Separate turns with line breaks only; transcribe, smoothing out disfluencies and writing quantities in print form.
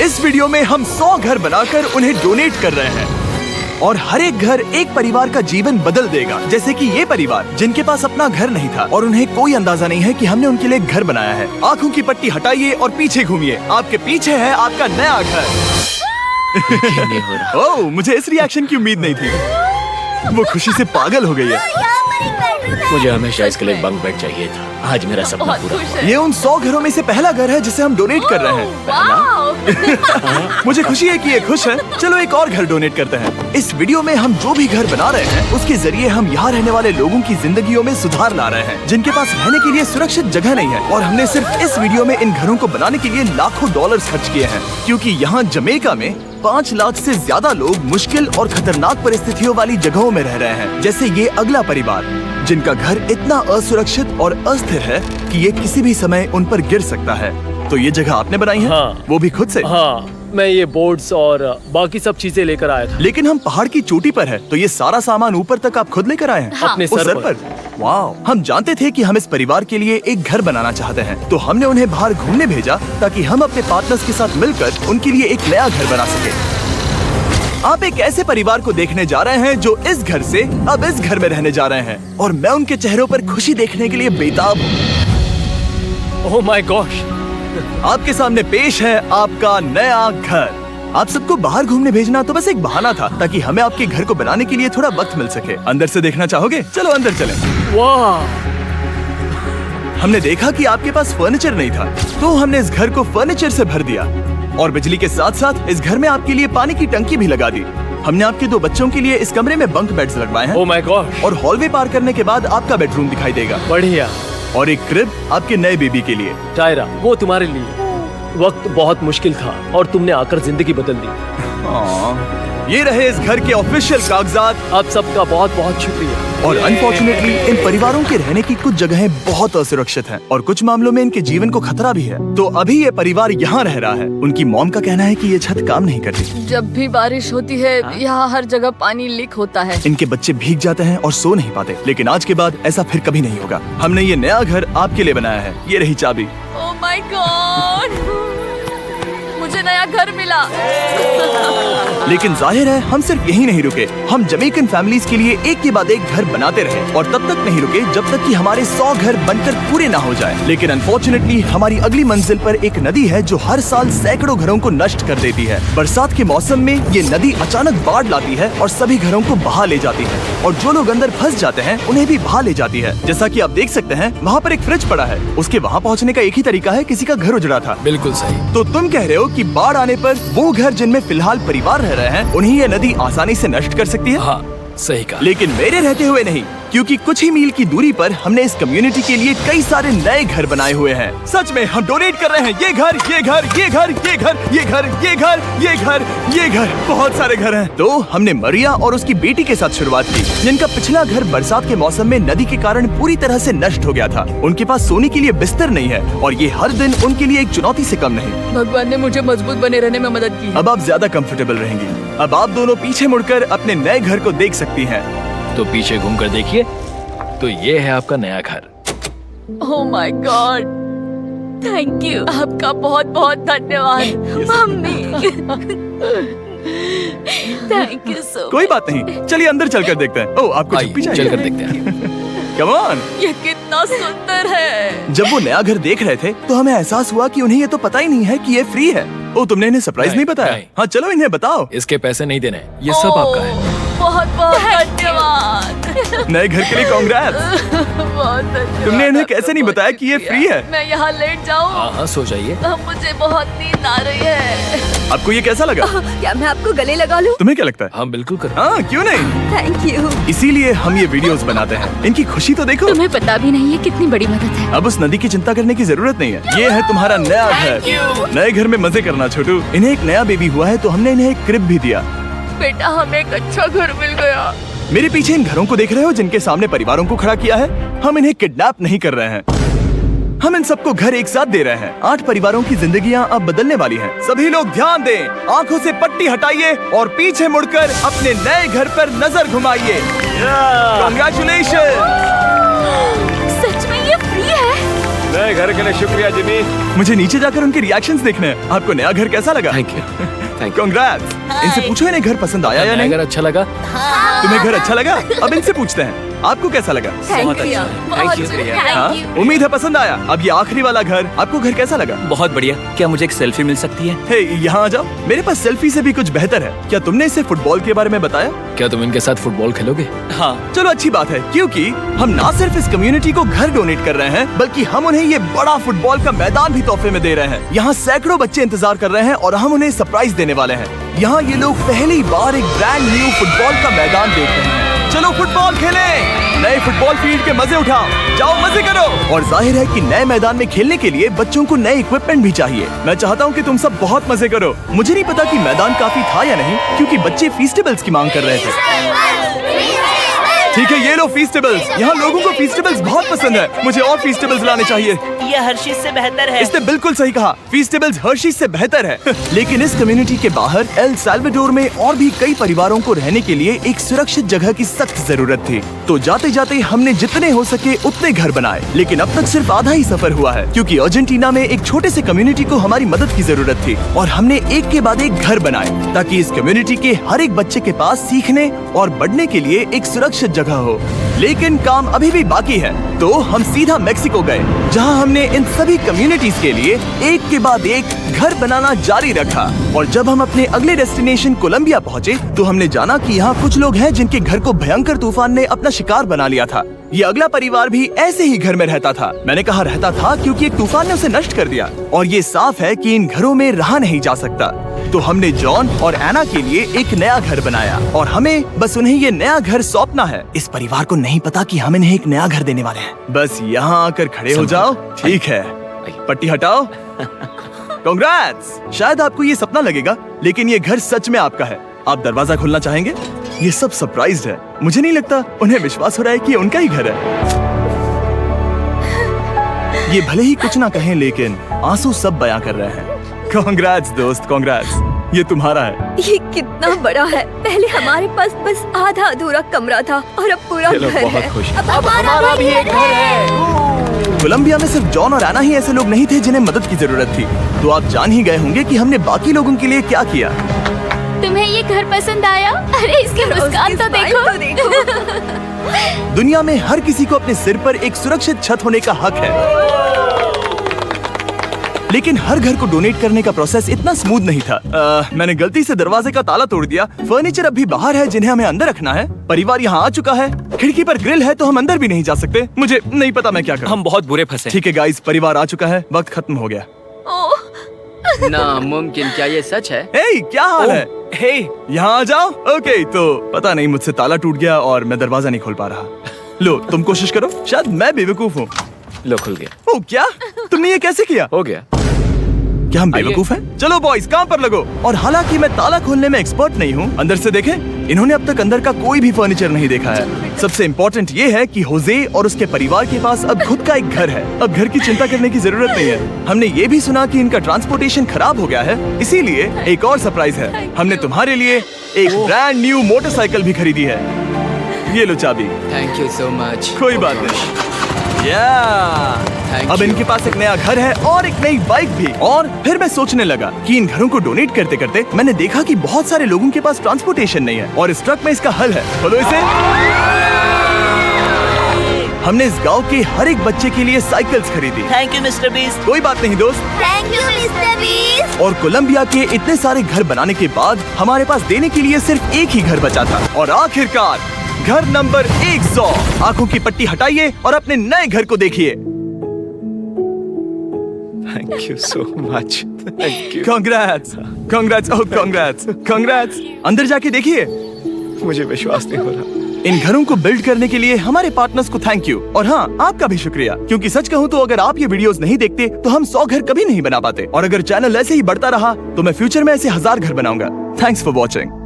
इस वीडियो में हम 100 घर बनाकर उन्हें डोनेट कर रहे हैं और हर एक घर एक परिवार का जीवन बदल देगा। जैसे कि ये परिवार जिनके पास अपना घर नहीं था और उन्हें कोई अंदाजा नहीं है कि हमने उनके लिए घर बनाया है। आंखों की पट्टी हटाइए और पीछे घूमिए। आपके पीछे है आपका नया घर।
नहीं हो रहा।
ओह, मुझे इस रिएक्शन की उम्मीद नहीं थी। वो खुशी से पागल हो गई है।
मुझे हमेशा इसके लिए बंक बेड चाहिए था। आज मेरा सपना पूरा हुआ।
ये उन 100 घरों में से पहला घर है जिसे हम डोनेट कर रहे हैं। मुझे खुशी है कि ये खुश है। चलो एक और घर डोनेट करते हैं। इस वीडियो में हम जो भी घर बना रहे हैं उसके जरिए हम यहाँ रहने वाले लोगों की जिंदगियों में सुधार ला रहे हैं जिनके पास रहने के लिए सुरक्षित जगह नहीं है। और हमने सिर्फ इस वीडियो में इन घरों को बनाने के लिए लाखों डॉलर्स खर्च किए हैं, क्योंकि यहाँ जमैका में 5 लाख से ज्यादा लोग मुश्किल और खतरनाक परिस्थितियों वाली जगहों में रह रहे हैं। जैसे ये अगला परिवार जिनका घर इतना असुरक्षित और अस्थिर है कि ये किसी भी समय उन पर गिर सकता है। तो ये जगह आपने बनाई है?
हाँ।
वो भी खुद से?
हाँ, मैं ये बोर्ड्स और बाकी सब चीजें लेकर आया था।
लेकिन हम पहाड़ की चोटी पर है, तो ये सारा सामान ऊपर तक आप खुद लेकर आए हैं?
हाँ। अपने
उस
सर पर।
वाओ! हम जानते थे कि हम इस परिवार के लिए एक घर बनाना चाहते हैं, तो हमने उन्हें बाहर घूमने भेजा ताकि हम अपने पार्टनर्स के साथ मिलकर उनके लिए एक नया घर बना सके। आप एक ऐसे परिवार को देखने जा रहे हैं जो इस घर से अब इस घर में रहने जा रहे हैं, और मैं उनके चेहरों पर खुशी देखने के लिए बेताब हूँ।
Oh my gosh!
आपके सामने पेश है आपका नया घर। आप सबको बाहर घूमने भेजना तो बस एक बहाना था ताकि हमें आपके घर को बनाने के लिए थोड़ा वक्त मिल सके। अंदर से देखना चाहोगे? चलो अंदर चलें।
वाह!
हमने देखा कि आपके पास फर्नीचर नहीं था, तो हमने इस घर को फर्नीचर से भर दिया और बिजली के साथ साथ इस घर में आपके लिए पानी की टंकी भी लगा दी। हमने आपके 2 बच्चों के लिए इस कमरे में बंक बेड्स लगवाए हैं।
Oh my gosh!
और हॉलवे पार करने के बाद आपका बेडरूम दिखाई देगा
बढ़िया।
और एक क्रिब आपके नए बेबी के लिए।
टायरा, वो तुम्हारे लिए। वक्त बहुत मुश्किल था और तुमने आकर जिंदगी बदल दी।
ये रहे इस घर के ऑफिशियल कागजात।
आप सबका बहुत बहुत शुक्रिया।
और अनफॉर्चुनेटली इन परिवारों के रहने की कुछ जगहें बहुत असुरक्षित हैं और कुछ मामलों में इनके जीवन को खतरा भी है। तो अभी ये परिवार यहाँ रह रहा है। उनकी मॉम का कहना है कि ये छत काम नहीं करती।
जब भी बारिश होती है यहाँ हर जगह पानी लीक होता है।
इनके बच्चे भीग जाते हैं और सो नहीं पाते, लेकिन आज के बाद ऐसा फिर कभी नहीं होगा। हमने ये नया घर आपके लिए बनाया है। ये रही चाबी।
Oh my God! मुझे नया घर मिला।
लेकिन जाहिर है हम सिर्फ यही नहीं रुके। हम जमैकन फैमिलीज के लिए एक के बाद एक घर बनाते रहे और तब तक नहीं रुके जब तक कि हमारे 100 घर बनकर पूरे ना हो जाए। लेकिन अनफॉर्चुनेटली हमारी अगली मंजिल पर एक नदी है जो हर साल सैकड़ों घरों को नष्ट कर देती है। बरसात के मौसम में ये नदी अचानक बाढ़ लाती है और सभी घरों को बहा ले जाती है, और जो लोग अंदर फंस जाते हैं उन्हें भी बहा ले जाती है। जैसा कि आप देख सकते हैं वहाँ पर एक फ्रिज पड़ा है। उसके वहाँ पहुँचने का एक ही तरीका है, किसी का घर उजड़ा था।
बिल्कुल सही।
तो तुम कह रहे हो कि बाढ़ आने पर वो घर जिनमें फिलहाल परिवार रह रहे हैं उन्हें ये नदी आसानी से नष्ट कर सकती है?
हाँ, सही कहा।
लेकिन मेरे रहते हुए नहीं, क्योंकि कुछ ही मील की दूरी पर हमने इस कम्युनिटी के लिए कई सारे नए घर बनाए हुए हैं। सच में हम डोनेट कर रहे हैं। ये घर, ये घर, ये घर, ये घर, ये घर, ये घर, ये घर, ये घर, बहुत सारे घर हैं। तो हमने मरिया और उसकी बेटी के साथ शुरुआत की, जिनका पिछला घर बरसात के मौसम में नदी के कारण पूरी तरह से नष्ट हो गया था। उनके पास सोने के लिए बिस्तर नहीं है और ये हर दिन उनके लिए एक चुनौती से कम नहीं।
भगवान ने मुझे मजबूत बने रहने में मदद की।
अब आप ज्यादा कंफर्टेबल रहेंगी। अब आप दोनों पीछे मुड़कर अपने नए घर को देख सकती हैं।
तो पीछे घूमकर देखिए, तो ये है आपका नया घर।
Oh my God! Thank you. आपका बहुत बहुत धन्यवाद mummy. Thank you so much.
कोई बात नहीं, चलिए अंदर चलकर देखते हैं। ओह, आपको
आइए,
छुट्टी चाहिए?
चलकर देखते हैं।
Come on.
ये कितना सुंदर है।
जब वो नया घर देख रहे थे तो हमें एहसास हुआ कि उन्हें ये तो पता ही नहीं है कि ये फ्री है। ओ, तुमने इन्हें सरप्राइज नहीं बताया?
नहीं।
हाँ, चलो इन्हें बताओ।
इसके पैसे नहीं देने, ये सब आपका है।
बहुत बहुत धन्यवाद।
नए घर के लिए कांग्रेट्स।
बहुत धन्यवाद।
तुमने इन्हें कैसे नहीं बताया कि ये फ्री है?
मैं यहाँ लेट जाऊँ?
हाँ, सो जाइए।
मुझे बहुत नींद आ रही है।
आपको ये कैसा लगा?
क्या मैं आपको गले लगा लूं?
तुम्हें क्या लगता है?
हाँ, बिल्कुल कर।
हाँ, क्यों नहीं?
Thank you.
इसीलिए हम ये वीडियोस बनाते हैं। इनकी खुशी तो देखो।
तुम्हें पता भी नहीं है कितनी बड़ी मदद है।
अब उस नदी की चिंता करने की जरूरत नहीं है। ये है तुम्हारा नया घर। नए घर में मजे करना छोटू। इन्हें एक नया बेबी हुआ है तो हमने इन्हें एक क्रिब भी दिया।
बेटा, हमें एक अच्छा घर मिल गया।
मेरे पीछे इन घरों को देख रहे हो जिनके सामने परिवारों को खड़ा किया है? हम इन्हें किडनैप नहीं कर रहे हैं। हम इन सबको घर एक साथ दे रहे हैं। 8 परिवारों की जिंदगियां अब बदलने वाली हैं। सभी लोग ध्यान दें, आंखों से पट्टी हटाइए और पीछे मुड़कर अपने नए घर पर नजर घुमाइए। कांग्रेचुलेशन।
सच में ये फ्री है?
नए घर के लिए शुक्रिया जिमी।
मुझे नीचे जाकर उनके रिएक्शंस देखने हैं। आपको नया घर कैसा लगा?
Thank you, thank you.
Congrats. इनसे पूछो इन्हें घर पसंद आया या नहीं?
अगर अच्छा लगा
तुम्हें घर अच्छा लगा? अब इनसे पूछते हैं आपको कैसा लगा?
Thank you.
Thank you.
हाँ? उम्मीद है पसंद आया। अब ये आखिरी वाला घर, आपको घर कैसा लगा?
बहुत बढ़िया। क्या मुझे एक सेल्फी मिल सकती है?
हे, यहाँ आ जाओ। मेरे पास सेल्फी से भी कुछ बेहतर है। क्या तुमने इसे फुटबॉल के बारे में बताया?
क्या तुम इनके साथ फुटबॉल खेलोगे?
हाँ।
चलो अच्छी बात है, क्योंकि हम ना सिर्फ इस कम्युनिटी को घर डोनेट कर रहे हैं, बल्कि हम उन्हें ये बड़ा फुटबॉल का मैदान भी तोहफे में दे रहे हैं। यहाँ सैकड़ों बच्चे इंतजार कर रहे हैं और हम उन्हें सरप्राइज देने वाले हैं। यहाँ ये लोग पहली बार एक ब्रांड न्यू फुटबॉल का मैदान देख रहे हैं। चलो फुटबॉल खेलें, नए फुटबॉल फील्ड के मजे उठाओ, जाओ मजे करो। और जाहिर है कि नए मैदान में खेलने के लिए बच्चों को नए इक्विपमेंट भी चाहिए। मैं चाहता हूँ कि तुम सब बहुत मजे करो। मुझे नहीं पता कि मैदान काफी था या नहीं, क्योंकि बच्चे फीस्टेबल्स की मांग कर रहे थे। ठीक है, ये लो फीस्टेबल्स। यहाँ लोगों को फीस्टेबल्स बहुत पसंद है। मुझे और फीस्टेबल्स लाने चाहिए।
ये हर्षीज से बेहतर है।
इसने बिल्कुल सही कहा, फीस्टेबल्स हर्शीज से बेहतर है। लेकिन इस कम्युनिटी के बाहर एल साल्वाडोर में और भी कई परिवारों को रहने के लिए एक सुरक्षित जगह की सख्त जरूरत थी। तो जाते जाते हमने जितने हो सके उतने घर बनाए, लेकिन अब तक सिर्फ आधा ही सफर हुआ है, क्योंकि अर्जेंटीना में एक छोटे से कम्युनिटी को हमारी मदद की जरूरत थी और हमने एक के बाद एक घर बनाए ताकि इस कम्युनिटी के हर एक बच्चे के पास सीखने और बढ़ने के लिए एक सुरक्षित जगह हो। लेकिन काम अभी भी बाकी है, तो हम सीधा मेक्सिको गए, जहां हमने इन सभी कम्युनिटीज के लिए एक के बाद एक घर बनाना जारी रखा। और जब हम अपने अगले डेस्टिनेशन कोलंबिया पहुंचे, तो हमने जाना कि यहाँ कुछ लोग हैं जिनके घर को भयंकर तूफान ने अपना शिकार बना लिया था। ये अगला परिवार भी ऐसे ही घर में रहता था। मैंने कहा रहता था क्योंकि एक तूफान ने उसे नष्ट कर दिया, और ये साफ है कि इन घरों में रहा नहीं जा सकता। तो हमने जॉन और एना के लिए एक नया घर बनाया और हमें बस उन्हें ये नया घर सौंपना है। इस परिवार को नहीं पता कि हम इन्हें एक नया घर देने वाले हैं। बस यहाँ आकर खड़े हो जाओ। ठीक है, पट्टी हटाओ। कांग्रेट्स। शायद आपको ये सपना लगेगा, लेकिन ये घर सच में आपका है। आप दरवाजा खोलना चाहेंगे? ये सब सरप्राइज्ड है। मुझे नहीं लगता उन्हें विश्वास हो रहा है कि ये उनका ही घर है। ये भले ही कुछ ना कहें, लेकिन आंसू सब बयां कर रहे हैं। कांग्रेट्स दोस्त, कांग्रेट्स। ये तुम्हारा है।
ये कितना बड़ा है। पहले हमारे पास बस आधा अधूरा कमरा था और अब पूरा घर है। अब हमारा भी एक घर है।
कोलंबिया में सिर्फ जॉन और एना ही ऐसे लोग नहीं थे जिन्हें मदद की जरूरत थी। तो आप जान ही गए होंगे कि हमने बाकी लोगों के लिए क्या किया।
तुम्हें ये घर पसंद आया? अरे इसकी मुस्कान तो देखो।
दुनिया में हर किसी को अपने सिर पर एक सुरक्षित छत होने का हक है, लेकिन हर घर को डोनेट करने का प्रोसेस इतना स्मूथ नहीं था। मैंने गलती से दरवाजे का ताला तोड़ दिया। फर्नीचर अब भी बाहर है जिन्हें हमें अंदर रखना है। परिवार यहाँ आ चुका है। खिड़की पर ग्रिल है तो हम अंदर भी नहीं जा सकते। मुझे नहीं पता मैं क्या करूं।
हम बहुत बुरे फंसे।
ठीक है गाइस, परिवार आ चुका है। वक्त खत्म हो गया।
नामुमकिन, क्या ये सच है?
हे, क्या हाल है?
हे,
यहाँ आ जाओ। ओके, तो पता नहीं मुझसे ताला टूट गया और मैं दरवाजा नहीं खोल पा रहा। लो, तुम कोशिश करो। शायद मैं बेवकूफ हूँ।
लो, खुल गया।
ओ क्या? तुमने ये कैसे किया?
हो गया।
क्या हम बेवकूफ हैं? चलो बॉयज, काम पर लगो। और हालांकि मैं ताला खोलने में एक्सपर्ट नहीं हूँ, अंदर से देखें, इन्होंने अब तक अंदर का कोई भी फर्नीचर नहीं देखा है। सबसे इम्पोर्टेंट ये है कि होजे और उसके परिवार के पास अब खुद का एक घर है। अब घर की चिंता करने की जरूरत नहीं है। हमने ये भी सुना कि इनका ट्रांसपोर्टेशन खराब हो गया है, इसीलिए एक और सरप्राइज है। हमने तुम्हारे लिए एक ब्रांड न्यू मोटरसाइकिल भी खरीदी है। ये लो चाबी।
Thank you so much.
कोई बात नहीं। अब इनके पास एक नया घर है और एक नई बाइक भी। और फिर मैं सोचने लगा कि इन घरों को डोनेट करते करते मैंने देखा कि बहुत सारे लोगों के पास ट्रांसपोर्टेशन नहीं है, और इस ट्रक में इसका हल है। बोलो इसे। हमने इस गांव के हर एक बच्चे के लिए साइकिल्स खरीदी।
Thank you mister beast.
कोई बात नहीं दोस्त।
Thank you mister beast.
और कोलंबिया के इतने सारे घर बनाने के बाद हमारे पास देने के लिए सिर्फ एक ही घर बचा था। और आखिरकार घर नंबर 100। आंखों की पट्टी हटाइए और अपने नए घर को देखिए।
Thank you so much. Thank you.
Congrats, congrats, oh congrats, congrats. अंदर जाके देखिए।
मुझे विश्वास नहीं हो रहा।
इन घरों को बिल्ड करने के लिए हमारे पार्टनर्स को थैंक यू, और हाँ, आपका भी शुक्रिया, क्योंकि सच कहूँ तो अगर आप ये वीडियोस नहीं देखते तो हम 100 घर कभी नहीं बना पाते। और अगर चैनल ऐसे ही बढ़ता रहा तो मैं फ्यूचर में ऐसे 1000 घर बनाऊंगा। Thanks for watching.